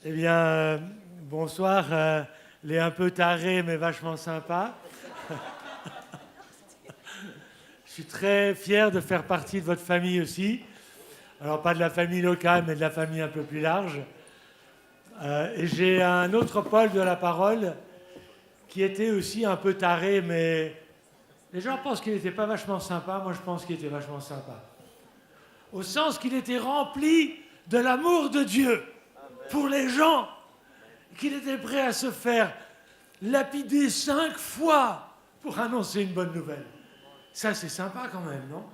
Eh bien, bonsoir, les un peu tarés mais vachement sympas. Je suis très fier de faire partie de votre famille aussi. Alors, pas de la famille locale, mais de la famille un peu plus large. Et j'ai un autre Paul de la parole qui était aussi un peu taré, mais les gens pensent qu'il n'était pas vachement sympa. Moi, je pense qu'il était vachement sympa. Au sens qu'il était rempli de l'amour de Dieu pour les gens, qu'il était prêt à se faire lapider 5 fois pour annoncer une bonne nouvelle. Ça, c'est sympa quand même, non?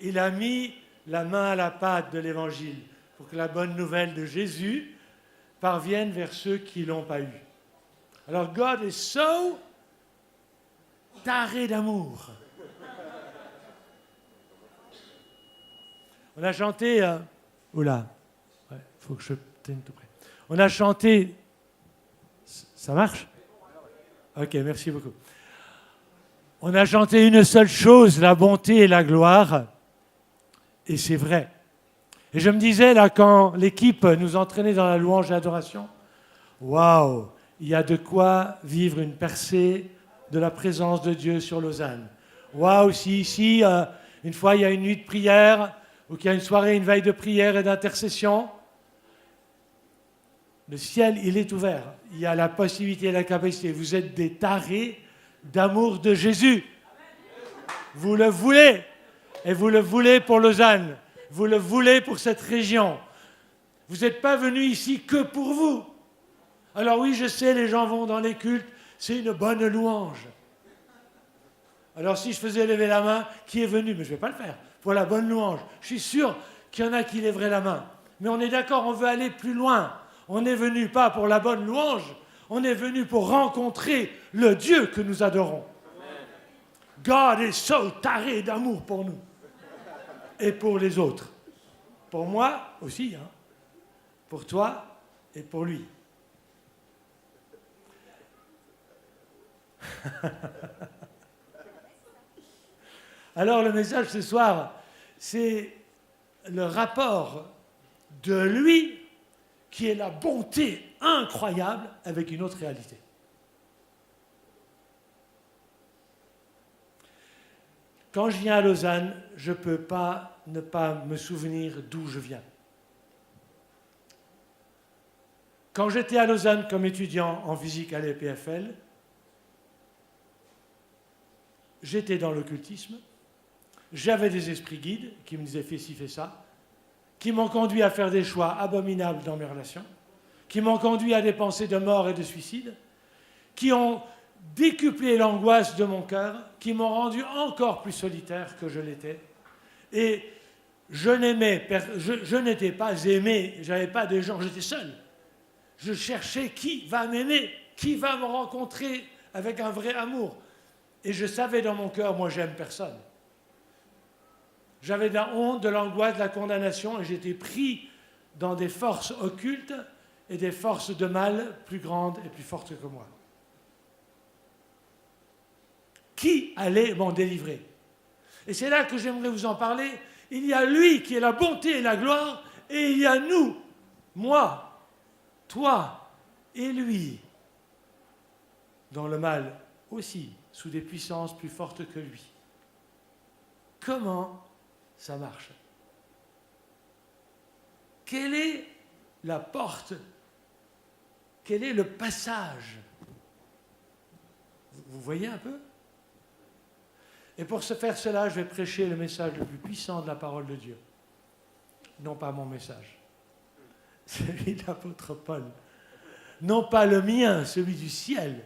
Il a mis la main à la pâte de l'Évangile pour que la bonne nouvelle de Jésus parvienne vers ceux qui ne l'ont pas eu. Alors, God is so taré d'amour. On a chanté... Oula, il faut que je tienne tout près. On a chanté... Ça marche? Ok, merci beaucoup. On a chanté une seule chose, la bonté et la gloire. Et c'est vrai. Et je me disais, là, quand l'équipe nous entraînait dans la louange et l'adoration, waouh, il y a de quoi vivre une percée de la présence de Dieu sur Lausanne. Waouh, si ici, une fois, il y a une nuit de prière, ou qu'il y a une soirée, une veille de prière et d'intercession, le ciel, il est ouvert. Il y a la possibilité et la capacité. Vous êtes des tarés d'amour de Jésus. Vous le voulez. Et vous le voulez pour Lausanne. Vous le voulez pour cette région. Vous n'êtes pas venus ici que pour vous. Alors oui, je sais, les gens vont dans les cultes. C'est une bonne louange. Alors si je faisais lever la main, qui est venu? Mais je ne vais pas le faire. Pour la bonne louange. Je suis sûr qu'il y en a qui lèveraient la main. Mais on est d'accord, on veut aller plus loin. On n'est venu pas pour la bonne louange, on est venu pour rencontrer le Dieu que nous adorons. God est so taré d'amour pour nous et pour les autres. Pour moi aussi, hein. Pour toi et pour lui. Alors le message ce soir, c'est le rapport de lui qui est la bonté incroyable avec une autre réalité. Quand je viens à Lausanne, je ne peux pas ne pas me souvenir d'où je viens. Quand j'étais à Lausanne comme étudiant en physique à l'EPFL, j'étais dans l'occultisme, j'avais des esprits guides qui me disaient « fais ci, fais ça », qui m'ont conduit à faire des choix abominables dans mes relations, qui m'ont conduit à des pensées de mort et de suicide, qui ont décuplé l'angoisse de mon cœur, qui m'ont rendu encore plus solitaire que je l'étais. Et je n'étais pas aimé, je n'avais pas de gens, j'étais seul. Je cherchais qui va m'aimer, qui va me rencontrer avec un vrai amour. Et je savais dans mon cœur, moi j'aime personne. J'avais de la honte, de l'angoisse, de la condamnation, et j'étais pris dans des forces occultes et des forces de mal plus grandes et plus fortes que moi. Qui allait m'en délivrer? Et c'est là que j'aimerais vous en parler. Il y a lui qui est la bonté et la gloire, et il y a nous, moi, toi et lui, dans le mal aussi, sous des puissances plus fortes que lui. Comment ça marche? Quelle est la porte? Quel est le passage? Vous voyez un peu? Et pour se faire cela, je vais prêcher le message le plus puissant de la parole de Dieu. Non pas mon message, celui de l'apôtre Paul. Non pas le mien, celui du ciel.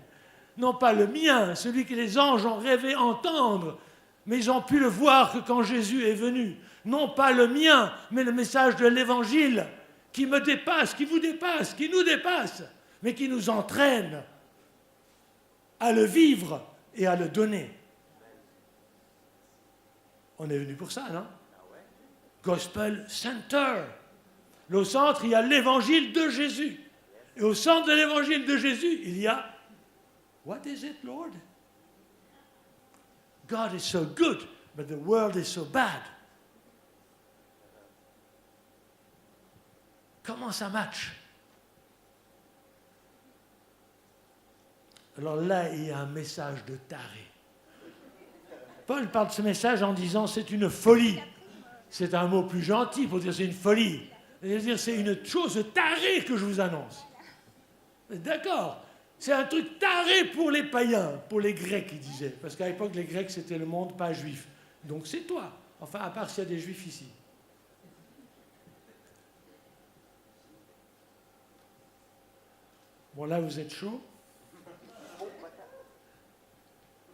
Non pas le mien, celui que les anges ont rêvé entendre, mais ils ont pu le voir que quand Jésus est venu. Non pas le mien, mais le message de l'Évangile qui me dépasse, qui vous dépasse, qui nous dépasse, mais qui nous entraîne à le vivre et à le donner. On est venu pour ça, non? Gospel Center. Au centre, il y a l'Évangile de Jésus. Et au centre de l'Évangile de Jésus, il y a What is it, Lord? God is so good, but the world is so bad. Comment ça match? Alors là, il y a un message de taré. Paul parle de ce message en disant c'est une folie. C'est un mot plus gentil pour dire c'est une folie. C'est-à-dire c'est une chose tarée que je vous annonce. D'accord? C'est un truc taré pour les païens, pour les Grecs, ils disaient. Parce qu'à l'époque, les Grecs, c'était le monde pas juif. Donc c'est toi. Enfin, à part s'il y a des juifs ici. Bon, là, vous êtes chaud.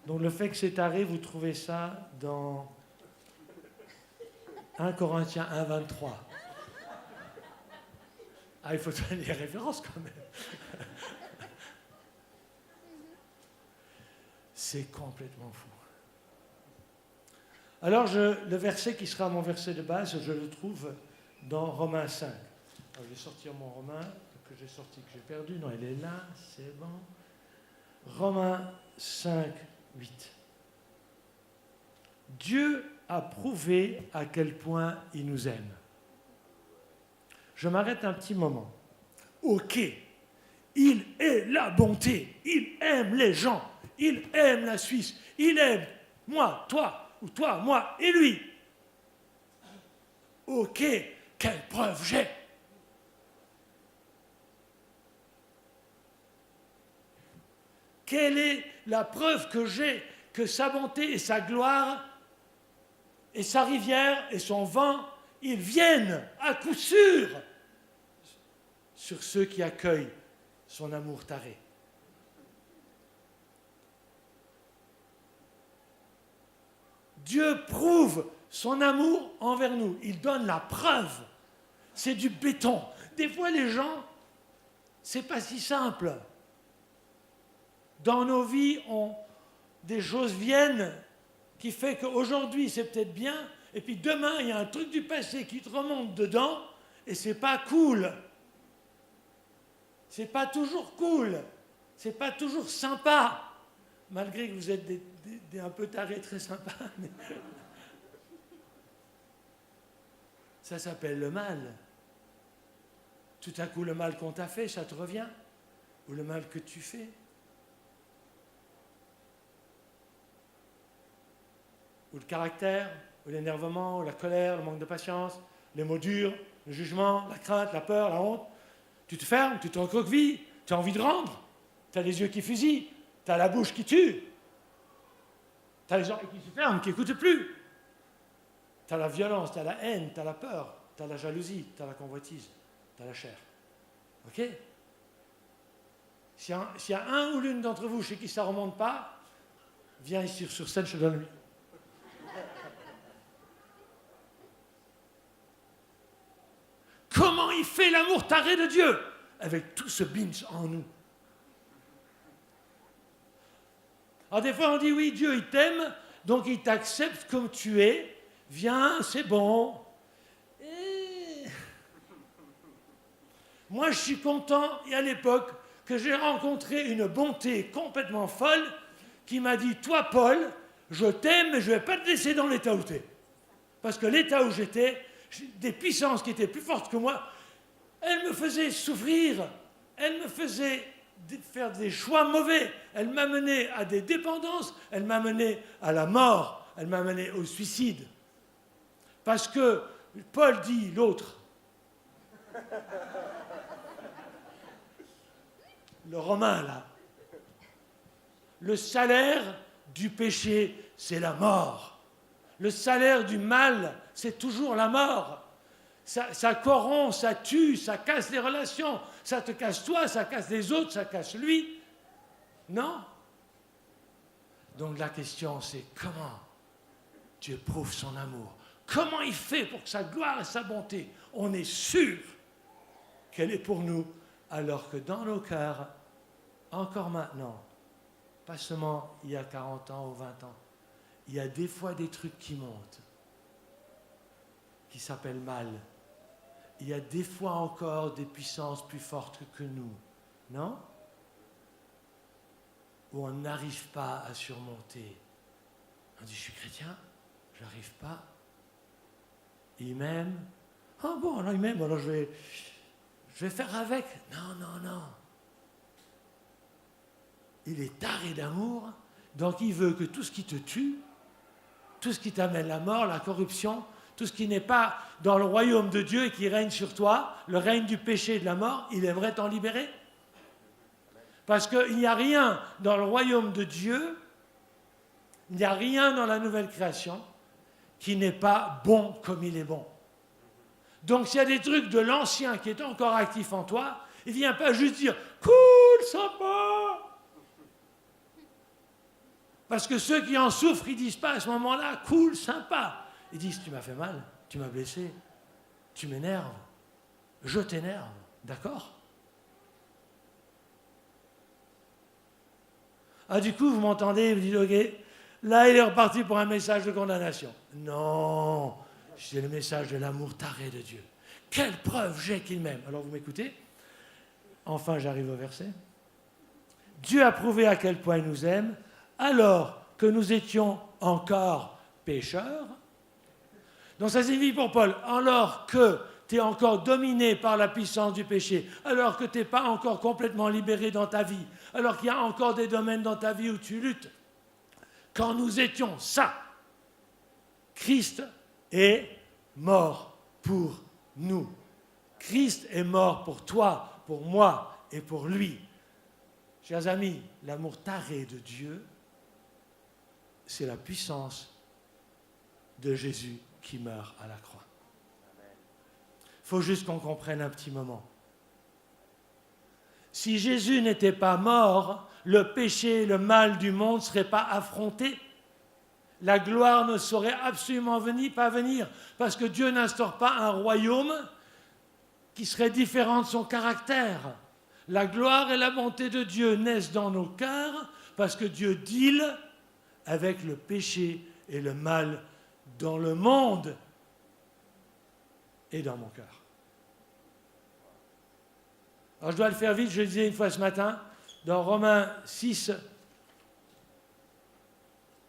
Donc le fait que c'est taré, vous trouvez ça dans 1 Corinthiens 1, 23. Ah, il faut donner les références quand même. C'est complètement fou. Alors, le verset qui sera mon verset de base, je le trouve dans Romains 5. Alors, je vais sortir mon Romain, que j'ai sorti, que j'ai perdu. Non, il est là, c'est bon. Romains 5, 8. Dieu a prouvé à quel point il nous aime. Je m'arrête un petit moment. Ok, il est la bonté, il aime les gens, il aime la Suisse, il aime moi, toi, ou toi, moi et lui. Ok, quelle preuve j'ai? Quelle est la preuve que j'ai que sa bonté et sa gloire et sa rivière et son vent, ils viennent à coup sûr sur ceux qui accueillent son amour taré. Dieu prouve son amour envers nous. Il donne la preuve. C'est du béton. Des fois, les gens, c'est pas si simple. Dans nos vies, des choses viennent qui fait qu'aujourd'hui, c'est peut-être bien, et puis demain, il y a un truc du passé qui te remonte dedans, et c'est pas cool. C'est pas toujours cool. C'est pas toujours sympa. Malgré que vous êtes un peu tarés très sympas. Mais... ça s'appelle le mal. Tout à coup, le mal qu'on t'a fait, ça te revient. Ou le mal que tu fais. Ou le caractère, ou l'énervement, ou la colère, le manque de patience, les mots durs, le jugement, la crainte, la peur, la honte. Tu te fermes, tu te recroquevilles, tu as envie de rendre, tu as les yeux qui fusillent, tu as la bouche qui tue, tu as les oreilles qui se ferment, qui n'écoutent plus. Tu as la violence, tu as la haine, tu as la peur, tu as la jalousie, tu as la convoitise, tu as la chair. Ok? S'il y a un ou l'une d'entre vous chez qui ça ne remonte pas, viens ici sur scène, je te donne le micro. Comment il fait l'amour taré de Dieu? Avec tout ce binge en nous. Alors des fois on dit oui, Dieu il t'aime, donc il t'accepte comme tu es. Viens, c'est bon. Moi je suis content, et à l'époque, que j'ai rencontré une bonté complètement folle qui m'a dit, toi Paul, je t'aime, mais je ne vais pas te laisser dans l'état où tu es. Parce que l'état où j'étais, des puissances qui étaient plus fortes que moi, elles me faisaient souffrir, elles me faisaient faire des choix mauvais, elles m'amenaient à des dépendances, elles m'amenaient à la mort, elles m'amenaient au suicide. Parce que Paul dit l'autre, le Romain là, le salaire du péché, c'est la mort. Le salaire du mal, c'est toujours la mort. Ça corrompt, ça tue, ça casse les relations. Ça te casse toi, ça casse les autres, ça casse lui. Non? Donc la question, c'est comment Dieu prouve son amour? Comment il fait pour que sa gloire et sa bonté, on est sûr qu'elle est pour nous, alors que dans nos cœurs, encore maintenant, pas seulement il y a 40 ans ou 20 ans, il y a des fois des trucs qui montent, qui s'appellent mal. Il y a des fois encore des puissances plus fortes que nous, non? Où on n'arrive pas à surmonter. On dit, je suis chrétien, je n'arrive pas. Il m'aime. Ah bon, alors il m'aime, alors je vais je vais faire avec. Non, non, non. Il est taré d'amour, donc il veut que tout ce qui te tue, tout ce qui t'amène la mort, la corruption, tout ce qui n'est pas dans le royaume de Dieu et qui règne sur toi, le règne du péché et de la mort, il aimerait t'en libérer. Parce qu'il n'y a rien dans le royaume de Dieu, il n'y a rien dans la nouvelle création qui n'est pas bon comme il est bon. Donc s'il y a des trucs de l'ancien qui est encore actif en toi, il ne vient pas juste dire « cool, sympa ». Parce que ceux qui en souffrent, ils ne disent pas à ce moment-là « cool, sympa ». Ils disent « tu m'as fait mal, tu m'as blessé, tu m'énerves, je t'énerve, d'accord ?» Ah, du coup, vous m'entendez, vous dites, ok, là, il est reparti pour un message de condamnation. Non, c'est le message de l'amour taré de Dieu. Quelle preuve j'ai qu'il m'aime. Alors, vous m'écoutez? Enfin, j'arrive au verset. Dieu a prouvé à quel point il nous aime, alors que nous étions encore pécheurs. Donc, ça signifie pour Paul, alors que tu es encore dominé par la puissance du péché, alors que tu n'es pas encore complètement libéré dans ta vie, alors qu'il y a encore des domaines dans ta vie où tu luttes. Quand nous étions ça, Christ est mort pour nous. Christ est mort pour toi, pour moi et pour lui. Chers amis, l'amour taré de Dieu, c'est la puissance de Jésus qui meurt à la croix. Il faut juste qu'on comprenne un petit moment. Si Jésus n'était pas mort, le péché et le mal du monde ne seraient pas affrontés. La gloire ne saurait absolument pas venir, parce que Dieu n'instaure pas un royaume qui serait différent de son caractère. La gloire et la bonté de Dieu naissent dans nos cœurs, parce que Dieu deal avec le péché et le mal dans le monde et dans mon cœur. Alors je dois le faire vite, je le disais une fois ce matin, dans Romains 6,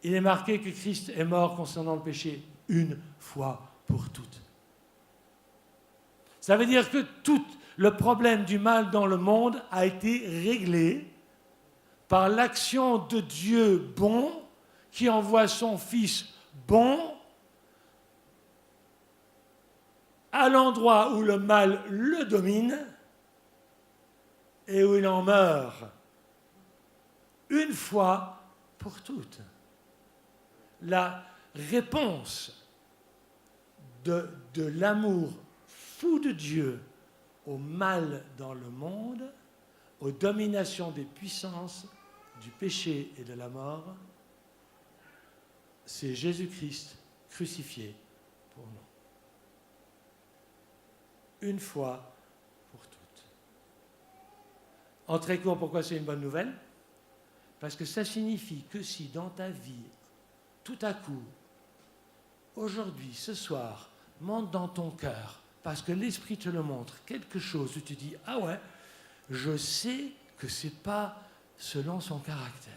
il est marqué que Christ est mort concernant le péché une fois pour toutes. Ça veut dire que tout le problème du mal dans le monde a été réglé par l'action de Dieu bon, qui envoie son Fils bon à l'endroit où le mal le domine et où il en meurt une fois pour toutes. La réponse de l'amour fou de Dieu au mal dans le monde, aux dominations des puissances, du péché et de la mort, c'est Jésus-Christ crucifié pour nous. Une fois pour toutes. En très court, pourquoi c'est une bonne nouvelle? Parce que ça signifie que si dans ta vie, tout à coup, aujourd'hui, ce soir, monte dans ton cœur, parce que l'Esprit te le montre, quelque chose où tu dis « Ah ouais, je sais que ce n'est pas selon son caractère. »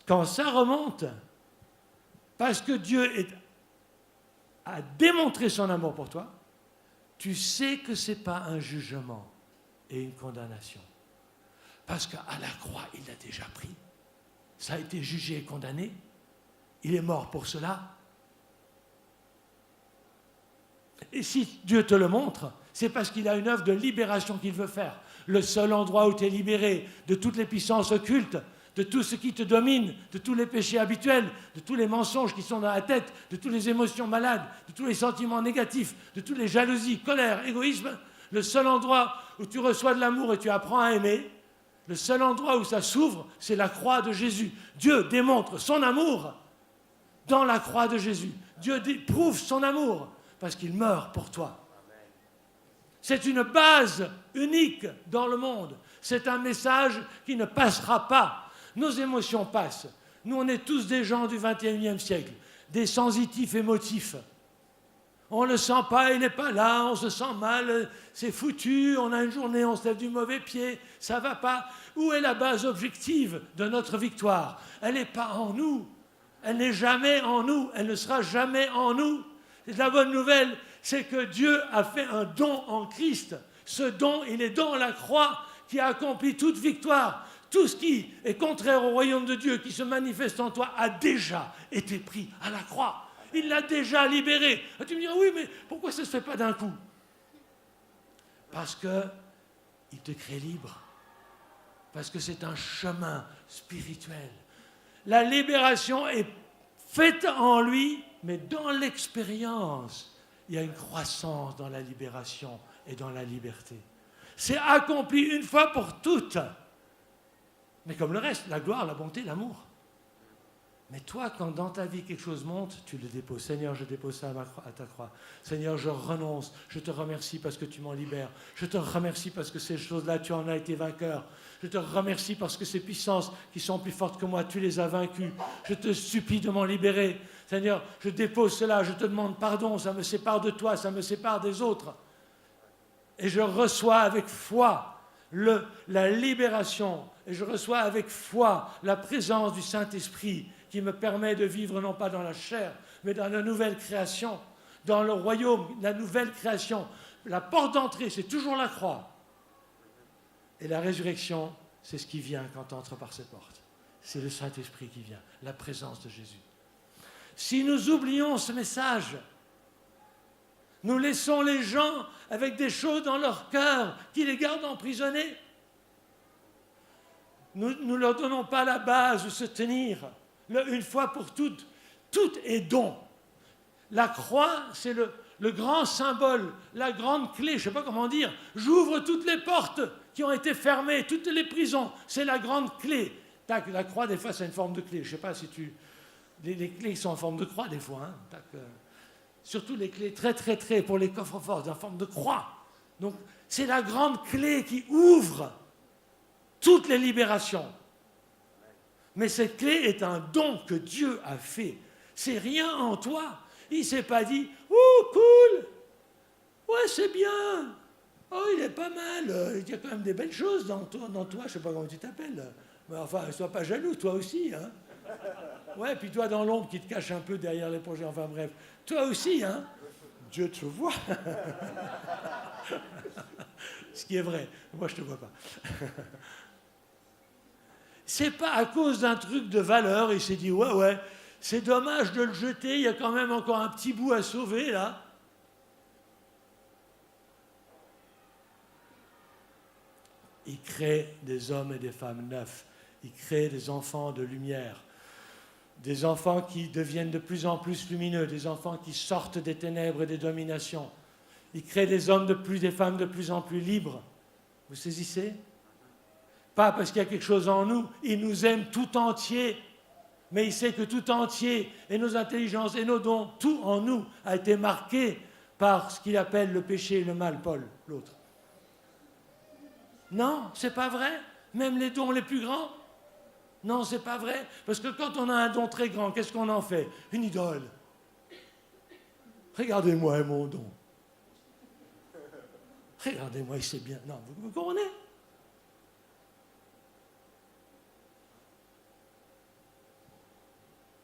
Quand ça remonte, parce que Dieu a démontré son amour pour toi, tu sais que ce n'est pas un jugement et une condamnation. Parce qu'à la croix, il l'a déjà pris. Ça a été jugé et condamné. Il est mort pour cela. Et si Dieu te le montre, c'est parce qu'il a une œuvre de libération qu'il veut faire. Le seul endroit où tu es libéré de toutes les puissances occultes, de tout ce qui te domine, de tous les péchés habituels, de tous les mensonges qui sont dans la tête, de toutes les émotions malades, de tous les sentiments négatifs, de toutes les jalousies, colères, égoïsmes, le seul endroit où tu reçois de l'amour et tu apprends à aimer, le seul endroit où ça s'ouvre, c'est la croix de Jésus. Dieu démontre son amour dans la croix de Jésus. Dieu prouve son amour parce qu'il meurt pour toi. C'est une base unique dans le monde. C'est un message qui ne passera pas. Nos émotions passent. Nous, on est tous des gens du XXIe siècle, des sensitifs émotifs. On ne le sent pas, il n'est pas là, on se sent mal, c'est foutu, on a une journée, on se lève du mauvais pied, ça ne va pas. Où est la base objective de notre victoire? Elle n'est pas en nous, Elle n'est jamais en nous, elle ne sera jamais en nous. Et la bonne nouvelle, c'est que Dieu a fait un don en Christ. Ce don, il est dans la croix qui a accompli toute victoire. Tout ce qui est contraire au royaume de Dieu, qui se manifeste en toi, a déjà été pris à la croix. Il l'a déjà libéré. Et tu me diras, oui, mais pourquoi ça ne se fait pas d'un coup? Parce qu'il te crée libre. Parce que c'est un chemin spirituel. La libération est faite en lui, mais dans l'expérience, il y a une croissance dans la libération et dans la liberté. C'est accompli une fois pour toutes. Mais comme le reste, la gloire, la bonté, l'amour. Mais toi, quand dans ta vie quelque chose monte, tu le déposes. Seigneur, je dépose ça à ta croix. Seigneur, je renonce. Je te remercie parce que tu m'en libères. Je te remercie parce que ces choses-là, tu en as été vainqueur. Je te remercie parce que ces puissances qui sont plus fortes que moi, tu les as vaincues. Je te supplie de m'en libérer. Seigneur, je dépose cela. Je te demande pardon. Ça me sépare de toi. Ça me sépare des autres. Et je reçois avec foi la libération. Et je reçois avec foi la présence du Saint-Esprit qui me permet de vivre non pas dans la chair, mais dans la nouvelle création, dans le royaume, la nouvelle création. La porte d'entrée, c'est toujours la croix. Et la résurrection, c'est ce qui vient quand tu entres par ces portes. C'est le Saint-Esprit qui vient, la présence de Jésus. Si nous oublions ce message, nous laissons les gens avec des choses dans leur cœur qui les gardent emprisonnés. Nous ne leur donnons pas la base de se tenir. Une fois pour toutes, tout est don. La croix, c'est le grand symbole, la grande clé, je ne sais pas comment dire. J'ouvre toutes les portes qui ont été fermées, toutes les prisons. C'est la grande clé. La croix, des fois, c'est une forme de clé. Je ne sais pas si tu... Les clés sont en forme de croix, des fois. Hein. Surtout les clés très, pour les coffres forts, en forme de croix. Donc, c'est la grande clé qui ouvre toutes les libérations. Mais cette clé est un don que Dieu a fait. C'est rien en toi. Il ne s'est pas dit « Oh, cool! Ouais, c'est bien! Oh, il est pas mal! Il y a quand même des belles choses dans toi. Je ne sais pas comment tu t'appelles. Mais enfin, ne sois pas jaloux, toi aussi. Hein? Ouais, puis toi dans l'ombre qui te cache un peu derrière les projets. Enfin bref, toi aussi. Hein? Dieu te voit. Ce qui est vrai. Moi, je ne te vois pas. C'est pas à cause d'un truc de valeur, il s'est dit, ouais, c'est dommage de le jeter, il y a quand même encore un petit bout à sauver, là. Il crée des hommes et des femmes neufs. Il crée des enfants de lumière. Des enfants qui deviennent de plus en plus lumineux, des enfants qui sortent des ténèbres et des dominations. Il crée des hommes des femmes de plus en plus libres. Vous saisissez ? Pas parce qu'il y a quelque chose en nous, il nous aime tout entier, mais il sait que tout entier, et nos intelligences et nos dons, tout en nous a été marqué par ce qu'il appelle le péché et le mal, Paul, l'autre. Non, c'est pas vrai, même les dons les plus grands. Non, c'est pas vrai, parce que quand on a un don très grand, qu'est-ce qu'on en fait? Une idole. Regardez-moi mon don. Regardez-moi, il sait bien. Non, vous comprenez?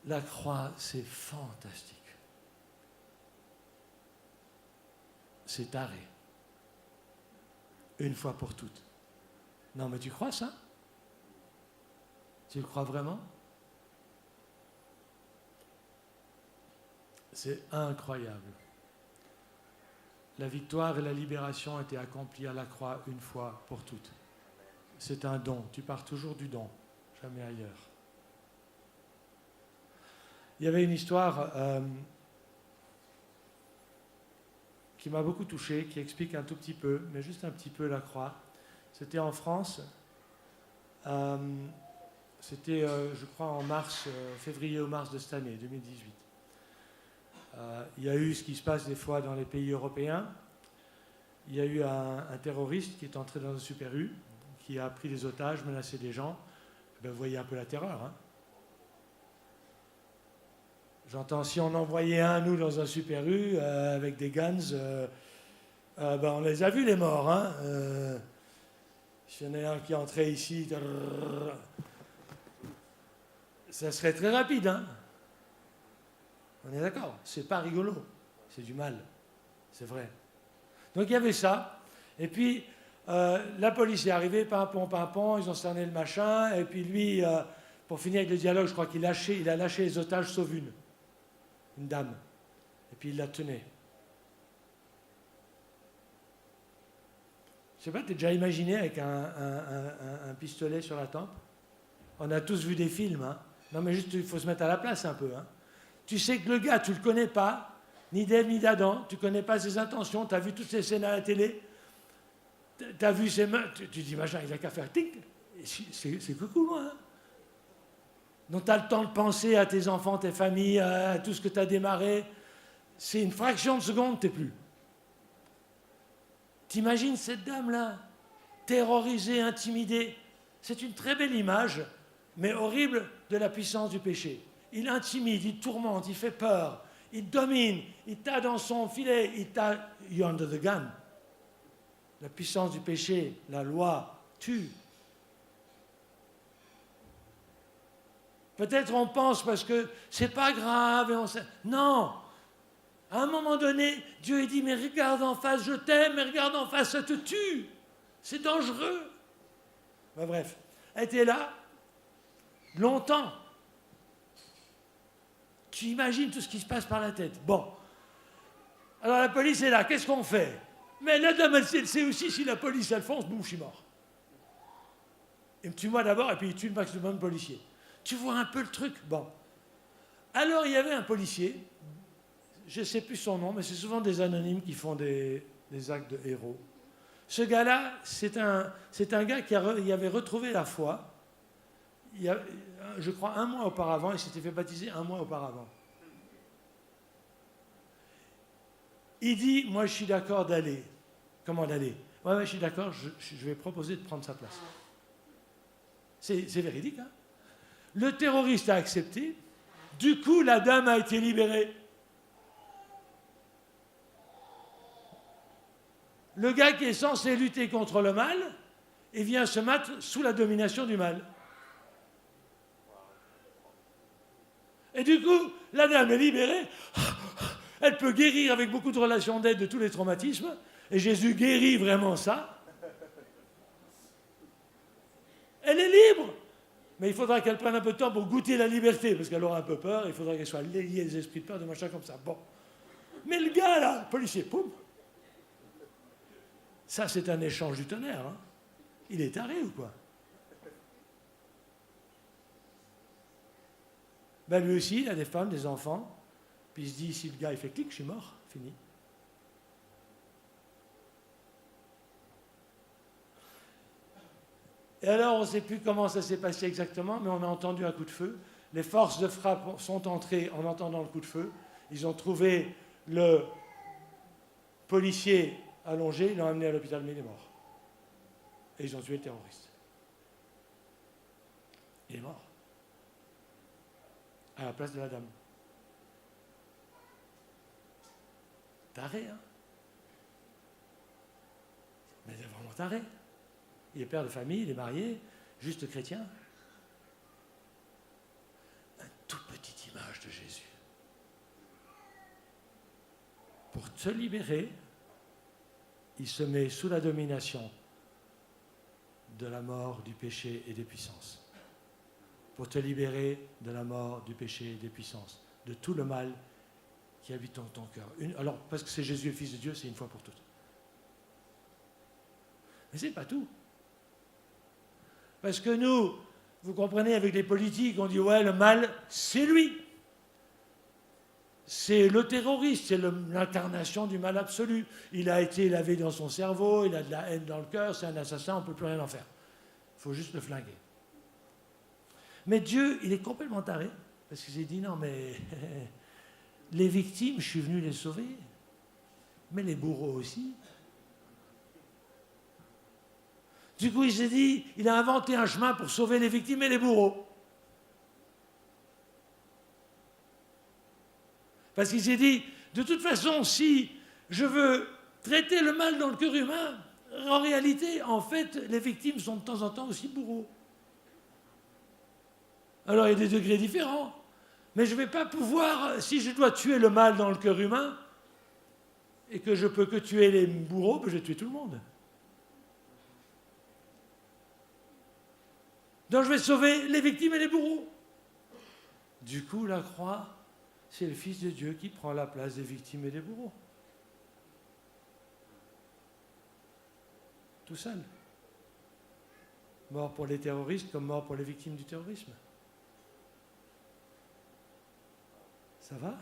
La croix, c'est fantastique. C'est taré. Une fois pour toutes. Non, mais tu crois ça? Tu le crois vraiment? C'est incroyable. La victoire et la libération ont été accomplies à la croix une fois pour toutes. C'est un don. Tu pars toujours du don, jamais ailleurs. Il y avait une histoire qui m'a beaucoup touché, qui explique un tout petit peu, mais juste un petit peu la croix. C'était en France. C'était, je crois, en février ou mars de cette année, 2018. Il y a eu ce qui se passe des fois dans les pays européens. Il y a eu un terroriste qui est entré dans un Super U, qui a pris des otages, menacé des gens. Ben, vous voyez un peu la terreur, hein? J'entends, si on envoyait un, nous, dans un Super U, avec des guns, ben, on les a vus, les morts. Hein? S'il y en a un qui entrait ici, ça serait très rapide. Hein? On est d'accord? C'est pas rigolo. C'est du mal. C'est vrai. Donc il y avait ça. Et puis, la police est arrivée, pimpon, ils ont cerné le machin. Et puis lui, pour finir avec le dialogue, je crois qu'il a lâché les otages, sauf une dame. Et puis il la tenait. Je sais pas, t'es déjà imaginé avec un pistolet sur la tempe? On a tous vu des films, hein. Non mais juste, il faut se mettre à la place un peu, hein. Tu sais que le gars, tu le connais pas, ni d'Ève ni d'Adam, tu connais pas ses intentions, tu as vu toutes ces scènes à la télé, tu as vu ses mains, tu dis, machin, il a qu'à faire tic, c'est coucou, moi, hein. Donc tu as le temps de penser à tes enfants, tes familles, à tout ce que tu as démarré. C'est une fraction de seconde, t'es plus. T'imagines cette dame-là, terrorisée, intimidée. C'est une très belle image, mais horrible, de la puissance du péché. Il intimide, il tourmente, il fait peur, il domine, il t'a dans son filet, you're under the gun. La puissance du péché, la loi, tue. Peut-être on pense parce que c'est pas grave et on sait. Non! À un moment donné, Dieu dit, mais regarde en face, je t'aime, mais regarde en face, ça te tue. C'est dangereux. Ben, bref, elle était là longtemps. Tu imagines tout ce qui se passe par la tête. Bon. Alors la police est là, qu'est-ce qu'on fait? Mais la dame, elle sait aussi, si la police, elle fonce, boum, je suis mort. Il me tue moi d'abord, et puis il tue le maximum de policiers. Tu vois un peu le truc? Bon. Alors il y avait un policier, je ne sais plus son nom, mais c'est souvent des anonymes qui font des actes de héros. Ce gars-là, c'est un gars qui avait retrouvé la foi, je crois 1 mois auparavant, il s'était fait baptiser 1 mois auparavant. Il dit, moi je suis d'accord d'aller. Comment d'aller? Ouais, je suis d'accord, je vais proposer de prendre sa place. C'est véridique, hein? Le terroriste a accepté, du coup la dame a été libérée. Le gars qui est censé lutter contre le mal, il vient se mettre sous la domination du mal. Et du coup, la dame est libérée, elle peut guérir avec beaucoup de relations d'aide de tous les traumatismes, et Jésus guérit vraiment ça. Elle est libre, mais il faudra qu'elle prenne un peu de temps pour goûter la liberté, parce qu'elle aura un peu peur, il faudra qu'elle soit liée des esprits de peur, de machin comme ça. Bon. Mais le gars là, le policier, poum. Ça, c'est un échange du tonnerre. Hein. Il est taré ou quoi? Ben lui aussi, il a des femmes, des enfants. Puis il se dit, si le gars il fait clic, je suis mort, fini. Et alors, on ne sait plus comment ça s'est passé exactement, mais on a entendu un coup de feu. Les forces de frappe sont entrées en entendant le coup de feu. Ils ont trouvé le policier allongé, ils l'ont amené à l'hôpital, mais il est mort. Et ils ont tué le terroriste. Il est mort. À la place de la dame. Taré, hein? Mais il est vraiment taré. Il est père de famille, il est marié, juste chrétien. Une toute petite image de Jésus. Pour te libérer, il se met sous la domination de la mort, du péché et des puissances. Pour te libérer de la mort, du péché et des puissances, de tout le mal qui habite dans ton cœur. Alors, parce que c'est Jésus le Fils de Dieu, c'est une fois pour toutes. Mais c'est pas tout. Parce que nous, vous comprenez, avec les politiques, on dit, ouais, le mal, c'est lui. C'est le terroriste, c'est l'incarnation du mal absolu. Il a été lavé dans son cerveau, il a de la haine dans le cœur, c'est un assassin, on ne peut plus rien en faire. Il faut juste le flinguer. Mais Dieu, il est complètement taré, parce qu'il s'est dit, non, mais les victimes, je suis venu les sauver, mais les bourreaux aussi. Du coup, il s'est dit, il a inventé un chemin pour sauver les victimes et les bourreaux. Parce qu'il s'est dit, de toute façon, si je veux traiter le mal dans le cœur humain, en réalité, en fait, les victimes sont de temps en temps aussi bourreaux. Alors, il y a des degrés différents. Mais je ne vais pas pouvoir, si je dois tuer le mal dans le cœur humain, et que je peux que tuer les bourreaux, ben je vais tuer tout le monde. Donc je vais sauver les victimes et les bourreaux. Du coup, la croix, c'est le Fils de Dieu qui prend la place des victimes et des bourreaux. Tout seul. Mort pour les terroristes comme mort pour les victimes du terrorisme. Ça va?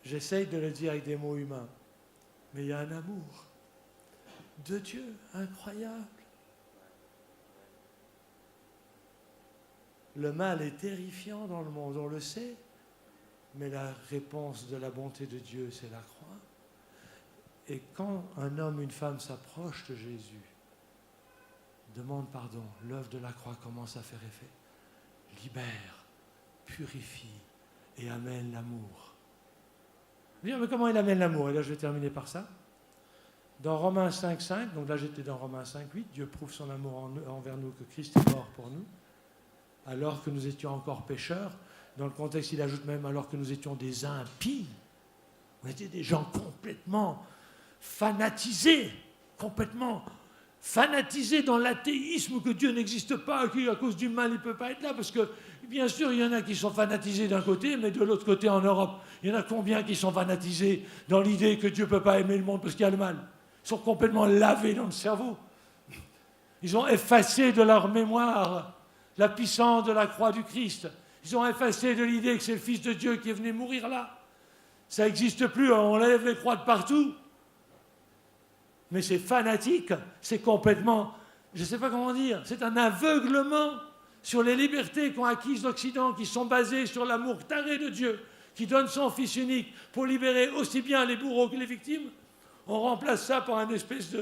J'essaye de le dire avec des mots humains, mais il y a un amour de Dieu incroyable. Le mal est terrifiant dans le monde, on le sait, mais la réponse de la bonté de Dieu, c'est la croix. Et quand un homme, une femme s'approche de Jésus, demande pardon, l'œuvre de la croix commence à faire effet. Libère, purifie et amène l'amour. Mais comment il amène l'amour? Et là, je vais terminer par ça. Dans Romains 5,5, donc là j'étais dans Romains 5,8, Dieu prouve son amour envers nous que Christ est mort pour nous, alors que nous étions encore pécheurs. Dans le contexte, il ajoute même alors que nous étions des impies. On était des gens complètement fanatisés dans l'athéisme, que Dieu n'existe pas, qu'à cause du mal, il ne peut pas être là, parce que, bien sûr, il y en a qui sont fanatisés d'un côté, mais de l'autre côté, en Europe, il y en a combien qui sont fanatisés dans l'idée que Dieu ne peut pas aimer le monde parce qu'il y a le mal? Ils sont complètement lavés dans le cerveau. Ils ont effacé de leur mémoire la puissance de la croix du Christ. Ils ont effacé de l'idée que c'est le Fils de Dieu qui est venu mourir là. Ça n'existe plus, on lève les croix de partout. Mais c'est fanatique, c'est complètement, je ne sais pas comment dire, c'est un aveuglement sur les libertés qu'ont acquises l'Occident, qui sont basées sur l'amour taré de Dieu, qui donne son Fils unique pour libérer aussi bien les bourreaux que les victimes. On remplace ça par une espèce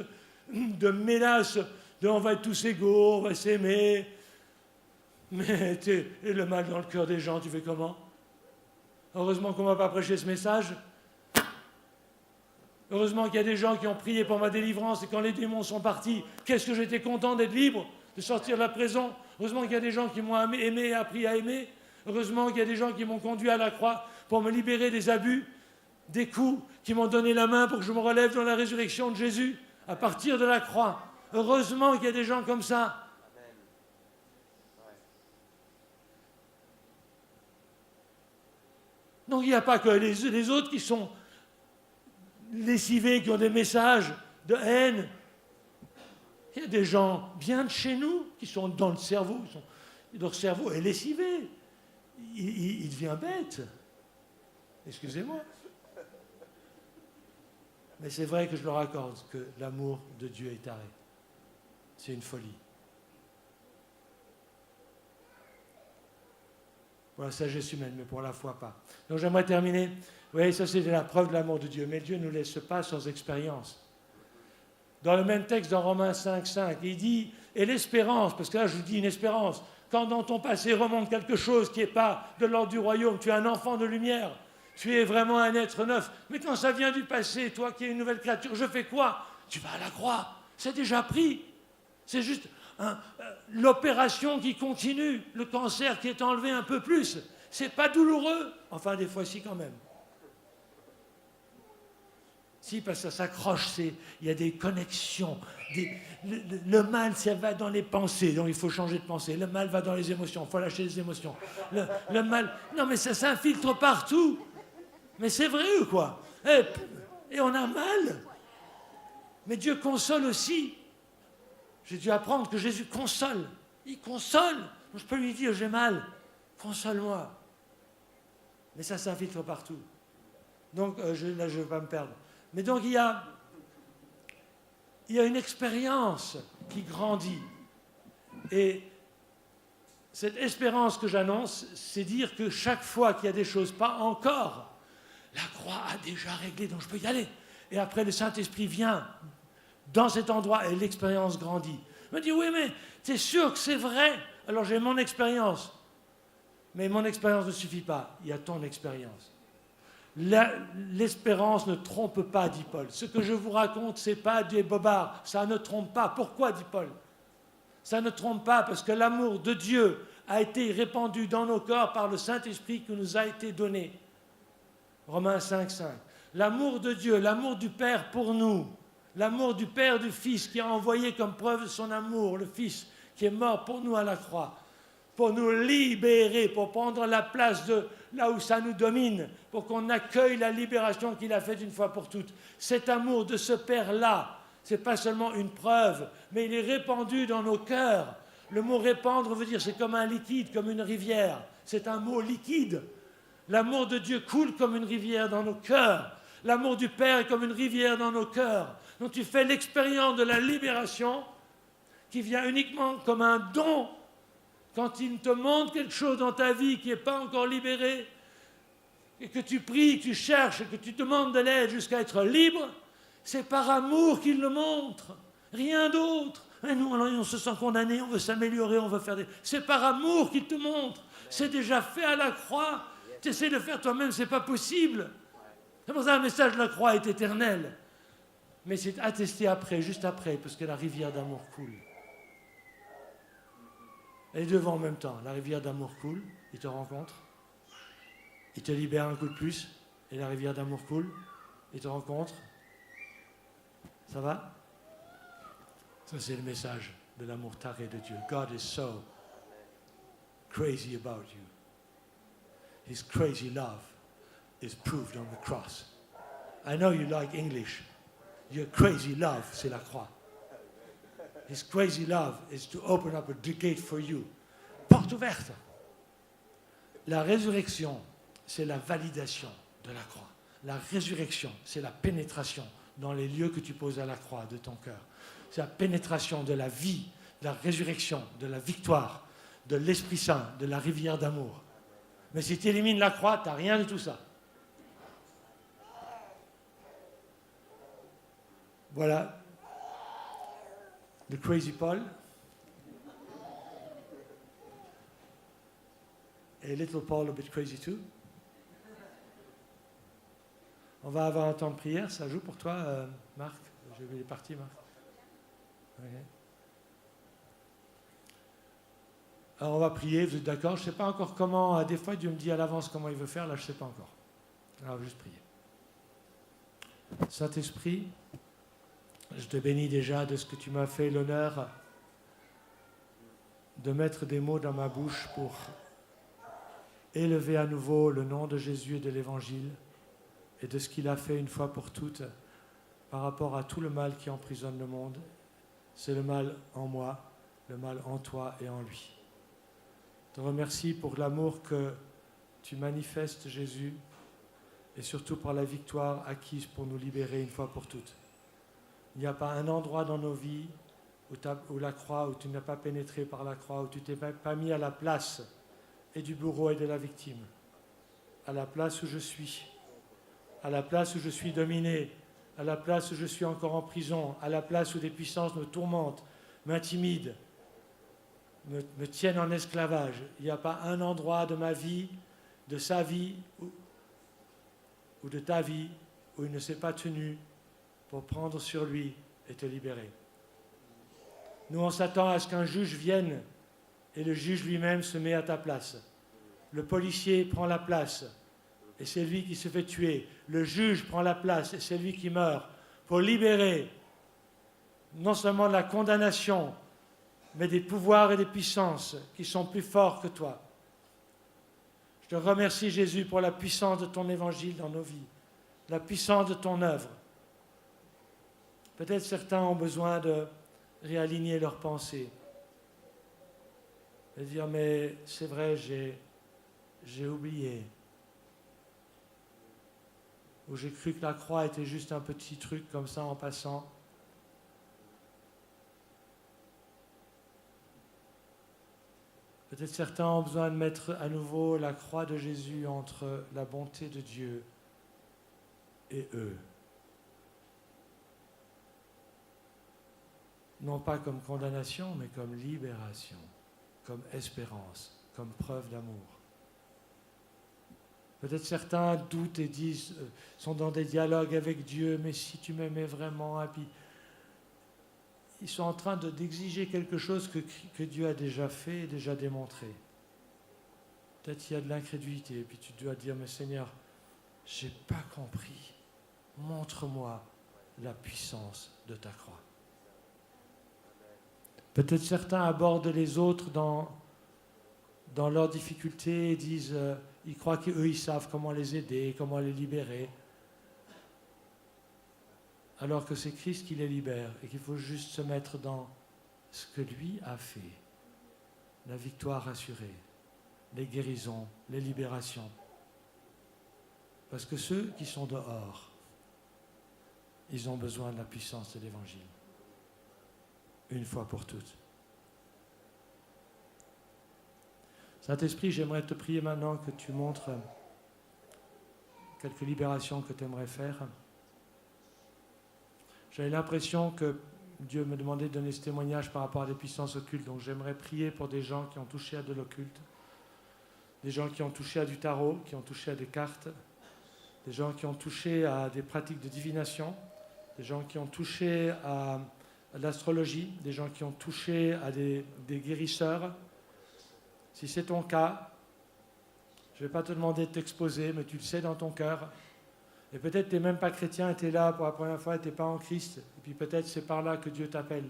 de mélasse de on va être tous égaux, on va s'aimer. Mais et le mal dans le cœur des gens, tu fais comment? Heureusement qu'on ne m'a pas prêché ce message. Heureusement qu'il y a des gens qui ont prié pour ma délivrance et quand les démons sont partis, qu'est-ce que j'étais content d'être libre, de sortir de la prison. Heureusement qu'il y a des gens qui m'ont aimé et appris à aimer. Heureusement qu'il y a des gens qui m'ont conduit à la croix pour me libérer des abus, des coups, qui m'ont donné la main pour que je me relève dans la résurrection de Jésus à partir de la croix. Heureusement qu'il y a des gens comme ça. Donc il n'y a pas que les autres qui sont lessivés, qui ont des messages de haine. Il y a des gens bien de chez nous qui sont dans le cerveau, leur cerveau est lessivé. Il devient bête. Excusez-moi. Mais c'est vrai que je leur accorde que l'amour de Dieu est taré. C'est une folie. Pour la sagesse humaine, mais pour la foi pas. Donc j'aimerais terminer. Vous voyez, ça c'est la preuve de l'amour de Dieu. Mais Dieu ne nous laisse pas sans expérience. Dans le même texte, dans Romains 5,5, il dit, et l'espérance, parce que là je vous dis une espérance, quand dans ton passé remonte quelque chose qui n'est pas de l'ordre du royaume, tu es un enfant de lumière, tu es vraiment un être neuf, mais quand ça vient du passé, toi qui es une nouvelle créature, je fais quoi? Tu vas à la croix, c'est déjà pris. C'est juste l'opération qui continue, le cancer qui est enlevé un peu plus. C'est pas douloureux, enfin des fois si quand même. Si, parce que ça s'accroche, il y a des connexions. Le mal, ça va dans les pensées, donc il faut changer de pensée. Le mal va dans les émotions, il faut lâcher les émotions. Le mal, non mais ça s'infiltre partout. Mais c'est vrai ou quoi? Et on a mal. Mais Dieu console aussi. J'ai dû apprendre que Jésus console. Il console. Je peux lui dire, j'ai mal. Console-moi. Mais ça s'infiltre partout. Donc, là, je ne vais pas me perdre. Mais donc, il y a une expérience qui grandit. Et cette espérance que j'annonce, c'est dire que chaque fois qu'il y a des choses pas encore, la croix a déjà réglé, donc je peux y aller. Et après, le Saint-Esprit vient dans cet endroit et l'expérience grandit. Il me dit, oui, mais tu es sûr que c'est vrai? Alors j'ai mon expérience. Mais mon expérience ne suffit pas. Il y a ton expérience. L'espérance ne trompe pas, dit Paul. Ce que je vous raconte, ce n'est pas des bobards. Ça ne trompe pas. Pourquoi, dit Paul? Ça ne trompe pas parce que l'amour de Dieu a été répandu dans nos corps par le Saint-Esprit qui nous a été donné. Romains 5, 5. L'amour de Dieu, l'amour du Père pour nous, l'amour du Père du Fils qui a envoyé comme preuve de son amour le Fils qui est mort pour nous à la croix, pour nous libérer, pour prendre la place de là où ça nous domine, pour qu'on accueille la libération qu'il a faite une fois pour toutes. Cet amour de ce Père-là, ce n'est pas seulement une preuve, mais il est répandu dans nos cœurs. Le mot répandre veut dire c'est comme un liquide, comme une rivière. C'est un mot liquide. L'amour de Dieu coule comme une rivière dans nos cœurs. L'amour du Père est comme une rivière dans nos cœurs. Donc tu fais l'expérience de la libération qui vient uniquement comme un don. Quand il te montre quelque chose dans ta vie qui n'est pas encore libéré, et que tu pries, que tu cherches, que tu demandes de l'aide jusqu'à être libre, c'est par amour qu'il le montre, rien d'autre. Et nous, alors, on se sent condamné, on veut s'améliorer, on veut faire des... C'est par amour qu'il te montre. C'est déjà fait à la croix. Tu essaies de le faire toi-même, ce n'est pas possible. C'est pour ça que le message de la croix est éternel. Mais c'est attesté après, juste après, parce que la rivière d'amour coule. Et devant en même temps, la rivière d'amour coule, il te rencontre, il te libère un coup de plus, et la rivière d'amour coule, il te rencontre. Ça va? Ça, c'est le message de l'amour taré de Dieu. God is so crazy about you. His crazy love is proved on the cross. I know you like English. Your crazy love, c'est la croix. His crazy love is to open up a gate for you. Porte ouverte. La résurrection, c'est la validation de la croix. La résurrection, c'est la pénétration dans les lieux que tu poses à la croix de ton cœur. C'est la pénétration de la vie, de la résurrection, de la victoire, de l'Esprit Saint, de la rivière d'amour. Mais si tu élimines la croix, tu n'as rien de tout ça. Voilà. The Crazy Paul. Et Little Paul a bit crazy too. On va avoir un temps de prière. Ça joue pour toi, Marc? J'ai vu les parties, Marc. Okay. Alors on va prier, vous êtes d'accord? Je ne sais pas encore comment, des fois Dieu me dit à l'avance comment il veut faire, là je ne sais pas encore. Alors on va juste prier. Saint-Esprit, je te bénis déjà de ce que tu m'as fait l'honneur de mettre des mots dans ma bouche pour élever à nouveau le nom de Jésus et de l'Évangile et de ce qu'il a fait une fois pour toutes par rapport à tout le mal qui emprisonne le monde. C'est le mal en moi, le mal en toi et en lui. Je te remercie pour l'amour que tu manifestes, Jésus, et surtout pour la victoire acquise pour nous libérer une fois pour toutes. Il n'y a pas un endroit dans nos vies où la croix, où tu n'as pas pénétré par la croix, où tu t'es pas mis à la place et du bourreau et de la victime, à la place où je suis, à la place où je suis dominé, à la place où je suis encore en prison, à la place où des puissances me tourmentent, m'intimident, me tiennent en esclavage. Il n'y a pas un endroit de ma vie, de sa vie ou de ta vie où il ne s'est pas tenu pour prendre sur lui et te libérer. Nous, on s'attend à ce qu'un juge vienne et le juge lui-même se met à ta place. Le policier prend la place et c'est lui qui se fait tuer. Le juge prend la place et c'est lui qui meurt pour libérer non seulement de la condamnation, mais des pouvoirs et des puissances qui sont plus forts que toi. Je te remercie, Jésus, pour la puissance de ton évangile dans nos vies, la puissance de ton œuvre. Peut-être certains ont besoin de réaligner leurs pensées, de dire, mais c'est vrai, j'ai oublié, ou j'ai cru que la croix était juste un petit truc comme ça en passant. Peut-être certains ont besoin de mettre à nouveau la croix de Jésus entre la bonté de Dieu et eux. Non pas comme condamnation, mais comme libération, comme espérance, comme preuve d'amour. Peut-être certains doutent et disent, sont dans des dialogues avec Dieu, mais si tu m'aimais vraiment, et puis ils sont en train d'exiger quelque chose que Dieu a déjà fait et déjà démontré. Peut-être il y a de l'incrédulité, et puis tu dois dire, mais Seigneur, je n'ai pas compris. Montre-moi la puissance de ta croix. Peut-être certains abordent les autres dans leurs difficultés et disent, ils croient qu'eux, ils savent comment les aider, comment les libérer. Alors que c'est Christ qui les libère et qu'il faut juste se mettre dans ce que lui a fait. La victoire assurée, les guérisons, les libérations. Parce que ceux qui sont dehors, ils ont besoin de la puissance de l'Évangile. Une fois pour toutes. Saint-Esprit, j'aimerais te prier maintenant que tu montres quelques libérations que tu aimerais faire. J'avais l'impression que Dieu me demandait de donner ce témoignage par rapport à des puissances occultes. Donc j'aimerais prier pour des gens qui ont touché à de l'occulte, des gens qui ont touché à du tarot, qui ont touché à des cartes, des gens qui ont touché à des pratiques de divination, des gens qui ont touché à l'astrologie, des gens qui ont touché à des guérisseurs. Si c'est ton cas, je ne vais pas te demander de t'exposer, mais tu le sais dans ton cœur. Et peut-être tu n'es même pas chrétien, tu es là pour la première fois, tu n'es pas en Christ. Et puis peut-être c'est par là que Dieu t'appelle.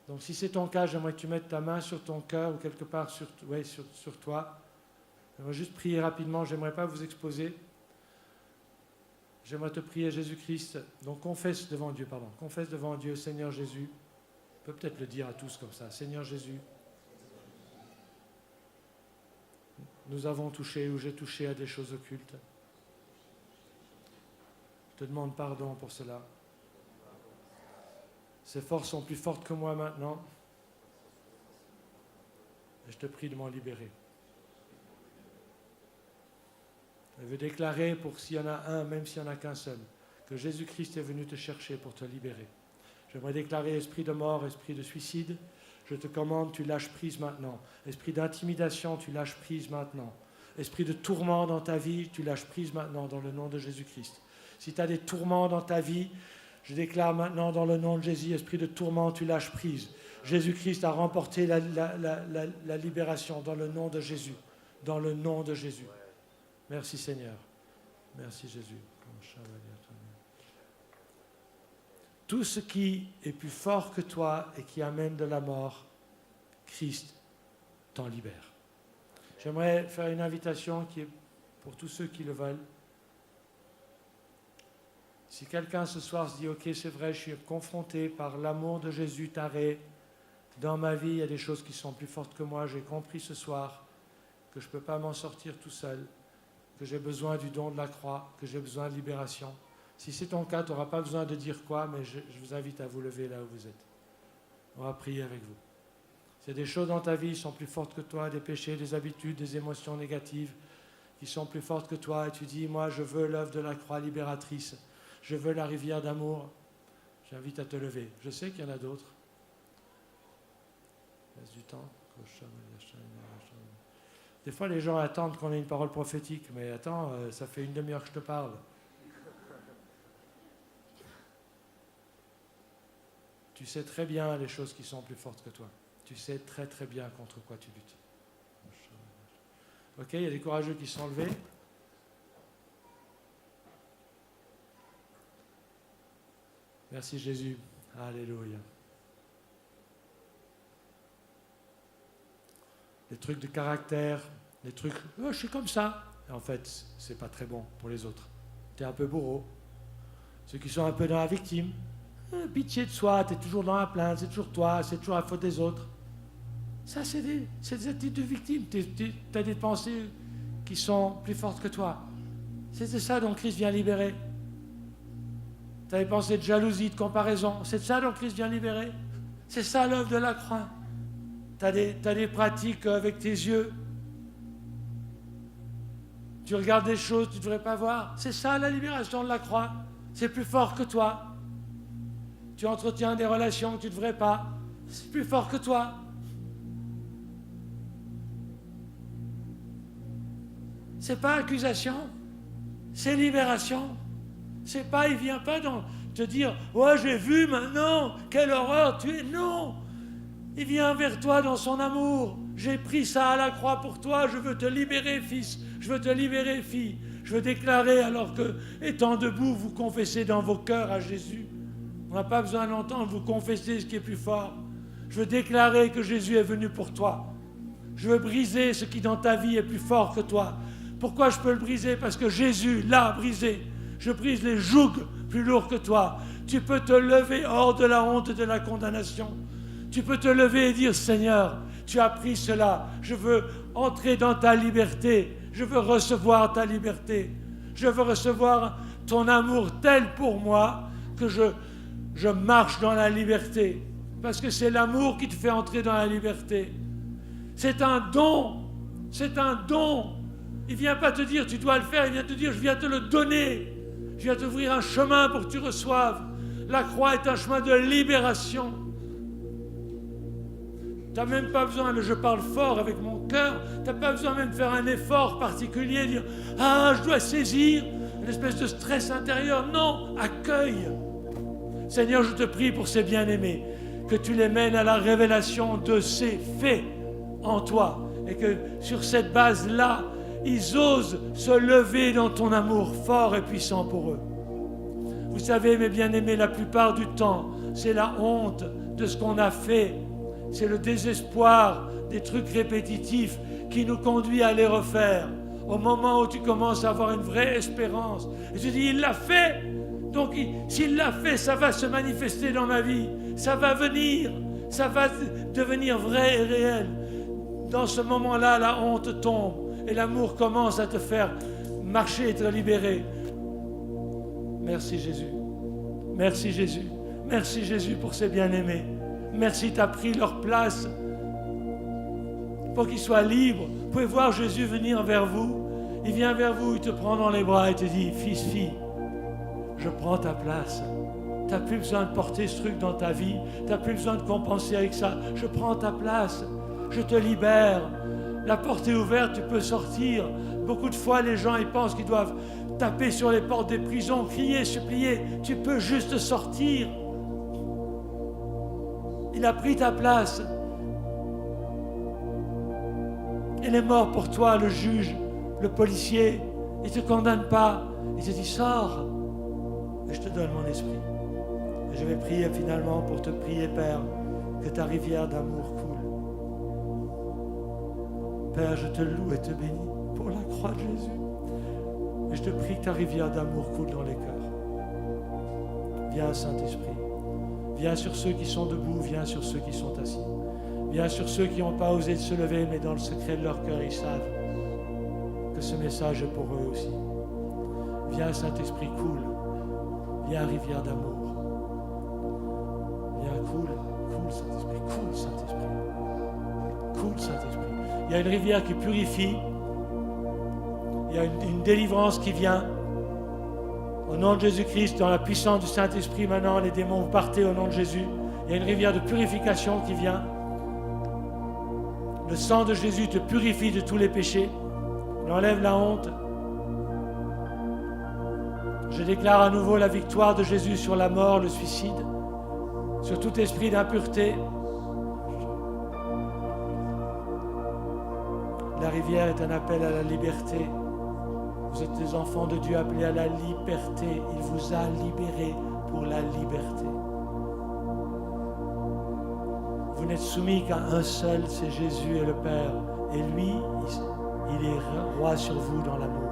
Donc si c'est ton cas, j'aimerais que tu mettes ta main sur ton cœur ou quelque part sur toi. J'aimerais juste prier rapidement, je n'aimerais pas vous exposer. J'aimerais te prier, Jésus-Christ. Donc confesse devant Dieu, Seigneur Jésus. On peut peut-être le dire à tous comme ça. Seigneur Jésus, nous avons touché ou j'ai touché à des choses occultes. Je te demande pardon pour cela. Ces forces sont plus fortes que moi maintenant. Et je te prie de m'en libérer. Je veux déclarer, pour s'il y en a un, même s'il n'y en a qu'un seul, que Jésus-Christ est venu te chercher pour te libérer. J'aimerais déclarer esprit de mort, esprit de suicide. Je te commande, tu lâches prise maintenant. Esprit d'intimidation, tu lâches prise maintenant. Esprit de tourment dans ta vie, tu lâches prise maintenant dans le nom de Jésus-Christ. Si tu as des tourments dans ta vie, je déclare maintenant dans le nom de Jésus, esprit de tourment, tu lâches prise. Jésus-Christ a remporté la libération dans le nom de Jésus. Dans le nom de Jésus. Merci Seigneur. Merci Jésus. Tout ce qui est plus fort que toi et qui amène de la mort, Christ t'en libère. J'aimerais faire une invitation qui est pour tous ceux qui le veulent. Si quelqu'un ce soir se dit « Ok, c'est vrai, je suis confronté par l'amour de Jésus taré. Dans ma vie, il y a des choses qui sont plus fortes que moi. J'ai compris ce soir que je ne peux pas m'en sortir tout seul, que j'ai besoin du don de la croix, que j'ai besoin de libération. » Si c'est ton cas, tu n'auras pas besoin de dire quoi, mais je vous invite à vous lever là où vous êtes. On va prier avec vous. C'est des choses dans ta vie qui sont plus fortes que toi, des péchés, des habitudes, des émotions négatives qui sont plus fortes que toi. Et tu dis, moi, je veux l'œuvre de la croix libératrice. Je veux la rivière d'amour. J'invite à te lever. Je sais qu'il y en a d'autres. Laisse du temps. Des fois, les gens attendent qu'on ait une parole prophétique. Mais attends, ça fait une demi-heure que je te parle. Tu sais très bien les choses qui sont plus fortes que toi. Tu sais très très bien contre quoi tu luttes. Ok, il y a des courageux qui sont levés. Merci Jésus. Alléluia. Les trucs de caractère, les trucs, oh, je suis comme ça. Et en fait, c'est pas très bon pour les autres. Tu es un peu bourreau. Ceux qui sont un peu dans la victime. Pitié de soi, tu es toujours dans la plainte, c'est toujours toi, c'est toujours la faute des autres. Ça, c'est des attitudes de victime. Tu as des pensées qui sont plus fortes que toi. C'est de ça dont Christ vient libérer. Tu as des pensées de jalousie, de comparaison. C'est de ça dont Christ vient libérer. C'est ça l'œuvre de la croix. Tu as des pratiques avec tes yeux. Tu regardes des choses que tu ne devrais pas voir. C'est ça la libération de la croix. C'est plus fort que toi. Tu entretiens des relations que tu ne devrais pas. C'est plus fort que toi. C'est pas accusation, c'est libération. C'est pas, il vient pas te dire, ouais, j'ai vu maintenant, quelle horreur tu es. Non, il vient vers toi dans son amour. J'ai pris ça à la croix pour toi. Je veux te libérer, fils. Je veux te libérer, fille. Je veux déclarer, alors que, étant debout, vous confessez dans vos cœurs à Jésus. On n'a pas besoin d'entendre, vous confessez ce qui est plus fort. Je veux déclarer que Jésus est venu pour toi. Je veux briser ce qui dans ta vie est plus fort que toi. Pourquoi je peux le briser? Parce que Jésus l'a brisé. Je brise les jougs plus lourds que toi. Tu peux te lever hors de la honte et de la condamnation. Tu peux te lever et dire, Seigneur, tu as pris cela. Je veux entrer dans ta liberté. Je veux recevoir ta liberté. Je veux recevoir ton amour tel pour moi que je marche dans la liberté. Parce que c'est l'amour qui te fait entrer dans la liberté. C'est un don. C'est un don. Il ne vient pas te dire tu dois le faire. Il vient te dire je viens te le donner. Je viens t'ouvrir un chemin pour que tu reçoives. La croix est un chemin de libération. Tu n'as même pas besoin, je parle fort avec mon cœur, tu n'as pas besoin même de faire un effort particulier, dire « Ah, je dois saisir » une espèce de stress intérieur. Non, accueille. Seigneur, je te prie pour ces bien-aimés, que tu les mènes à la révélation de ces faits en toi, et que sur cette base-là, ils osent se lever dans ton amour fort et puissant pour eux. Vous savez, mes bien-aimés, la plupart du temps, c'est la honte de ce qu'on a fait. C'est le désespoir des trucs répétitifs qui nous conduit à les refaire. Au moment où tu commences à avoir une vraie espérance. Et tu dis, il l'a fait. Donc, s'il l'a fait, ça va se manifester dans ma vie. Ça va venir. Ça va devenir vrai et réel. Dans ce moment-là, la honte tombe. Et l'amour commence à te faire marcher et te libérer. Merci Jésus. Merci Jésus. Merci Jésus pour ces bien-aimés. Merci, tu as pris leur place pour qu'ils soient libres. Vous pouvez voir Jésus venir vers vous. Il vient vers vous, il te prend dans les bras et te dit, fils, fille, je prends ta place. Tu n'as plus besoin de porter ce truc dans ta vie. Tu n'as plus besoin de compenser avec ça. Je prends ta place. Je te libère. La porte est ouverte, tu peux sortir. Beaucoup de fois, les gens ils pensent qu'ils doivent taper sur les portes des prisons, crier, supplier. Tu peux juste sortir. Il a pris ta place. Il est mort pour toi, le juge, le policier. Il ne te condamne pas. Il te dit, sors. Et je te donne mon esprit. Et je vais prier finalement pour te prier, Père, que ta rivière d'amour coule. Père, je te loue et te bénis pour la croix de Jésus. Et je te prie que ta rivière d'amour coule dans les cœurs. Viens, Saint-Esprit. Viens sur ceux qui sont debout, viens sur ceux qui sont assis. Viens sur ceux qui n'ont pas osé de se lever, mais dans le secret de leur cœur, ils savent que ce message est pour eux aussi. Viens, Saint-Esprit, coule. Viens, rivière d'amour. Viens, coule, Saint-Esprit, coule, Saint-Esprit. Coule, Saint-Esprit. Il y a une rivière qui purifie. Il y a une délivrance qui vient. Au nom de Jésus-Christ, dans la puissance du Saint-Esprit, maintenant, les démons, vous partez au nom de Jésus. Il y a une rivière de purification qui vient. Le sang de Jésus te purifie de tous les péchés. Il enlève la honte. Je déclare à nouveau la victoire de Jésus sur la mort, le suicide, sur tout esprit d'impureté. La rivière est un appel à la liberté. Vous êtes des enfants de Dieu appelés à la liberté. Il vous a libérés pour la liberté. Vous n'êtes soumis qu'à un seul, c'est Jésus et le Père. Et lui, il est roi sur vous dans l'amour.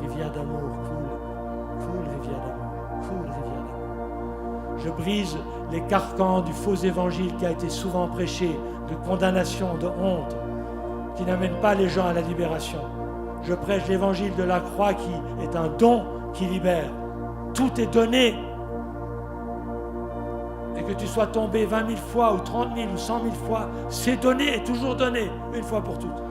Rivière d'amour, coule, rivière d'amour, coule, rivière d'amour. Je brise les carcans du faux évangile qui a été souvent prêché, de condamnation, de honte, qui n'amène pas les gens à la libération. Je prêche l'évangile de la croix qui est un don qui libère. Tout est donné. Et que tu sois tombé 20 000 fois ou 30 000 ou 100 000 fois, c'est donné et toujours donné, une fois pour toutes.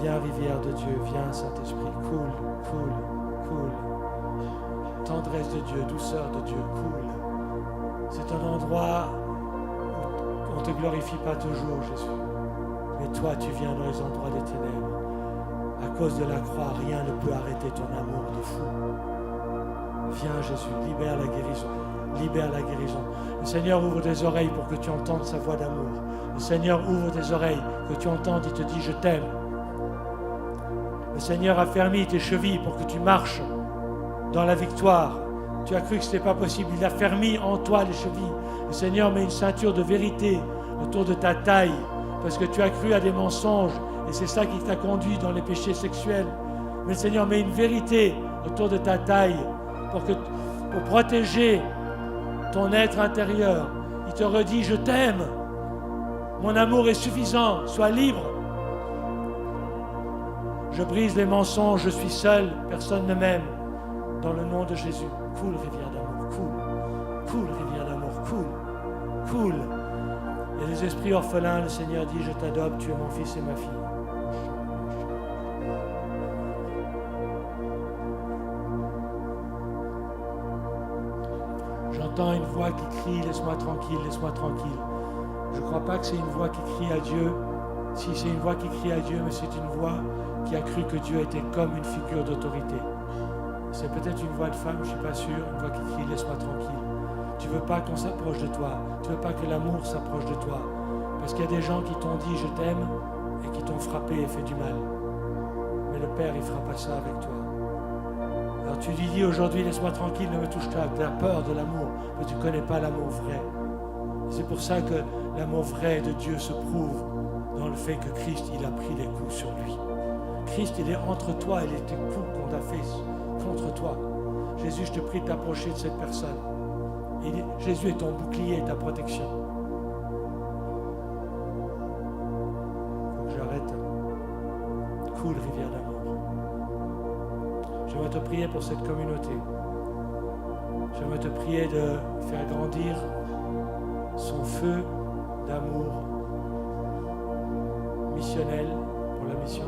Viens, rivière de Dieu, viens, Saint-Esprit, coule. Tendresse de Dieu, douceur de Dieu, coule. C'est un endroit où on ne te glorifie pas toujours, Jésus. Mais toi, tu viens dans les endroits des ténèbres. À cause de la croix, rien ne peut arrêter ton amour de fou. Viens, Jésus, libère la guérison. libère la guérison. Le Seigneur ouvre tes oreilles pour que tu entendes sa voix d'amour. Le Seigneur ouvre tes oreilles, que tu entendes, il te dit je t'aime. Le Seigneur a fermé tes chevilles pour que tu marches dans la victoire. Tu as cru que ce n'était pas possible, il a fermé en toi les chevilles. Le Seigneur met une ceinture de vérité autour de ta taille parce que tu as cru à des mensonges et c'est ça qui t'a conduit dans les péchés sexuels. Mais le Seigneur met une vérité autour de ta taille pour protéger ton être intérieur. Il te redit, je t'aime. Mon amour est suffisant. Sois libre. Je brise les mensonges. Je suis seul. Personne ne m'aime. Dans le nom de Jésus. Coule, rivière d'amour. Coule. Coule, rivière d'amour. Coule. Coule. Et les esprits orphelins, le Seigneur dit, je t'adopte. Tu es mon fils et ma fille. J'entends une voix qui crie, laisse-moi tranquille, laisse-moi tranquille. Je ne crois pas que c'est une voix qui crie à Dieu. Si c'est une voix qui crie à Dieu, mais c'est une voix qui a cru que Dieu était comme une figure d'autorité. C'est peut-être une voix de femme, je ne suis pas sûr, une voix qui crie, laisse-moi tranquille. Tu ne veux pas qu'on s'approche de toi. Tu ne veux pas que l'amour s'approche de toi. Parce qu'il y a des gens qui t'ont dit je t'aime et qui t'ont frappé et fait du mal. Mais le Père, il ne fera pas ça avec toi. Alors tu lui dis aujourd'hui, laisse-moi tranquille, ne me touche pas, tu as peur de l'amour, mais tu ne connais pas l'amour vrai. C'est pour ça que l'amour vrai de Dieu se prouve dans le fait que Christ, il a pris les coups sur lui. Christ, il est entre toi et les coups qu'on t'a fait contre toi. Jésus, je te prie de t'approcher de cette personne. Jésus est ton bouclier et ta protection. Faut que j'arrête. Coule, rivière d'amour. J'aimerais te prier pour cette communauté. J'aimerais te prier de faire grandir son feu d'amour missionnel pour la mission.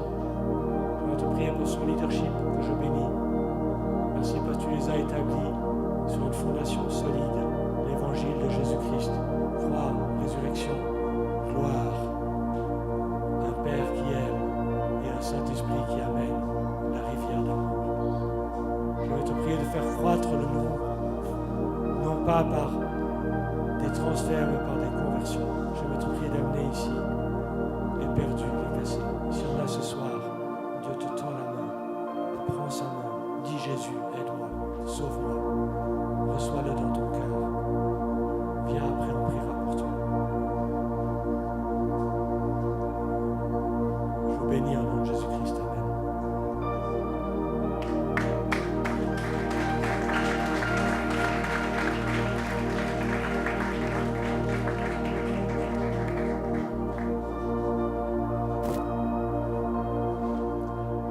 J'aimerais te prier pour son leadership que je bénis. Merci parce que tu les as établis sur une fondation solide, l'évangile de Jésus-Christ. Croix, résurrection, gloire, un Père qui aime et un Saint-Esprit qui amène la rivière d'amour. Je vais te prier de faire croître le nombre, non pas par des transferts, mais par des conversions. Je vais te prier d'amener ici les perdus, les cassés. Si on a ce soir, Dieu te tend la main, prends sa main, dis Jésus, aide-moi, sauve-moi, reçois-le dans ton cœur. Viens après, on priera pour toi. Je vous bénis au nom de Jésus-Christ. Amen.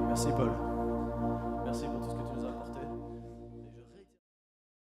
Merci Paul.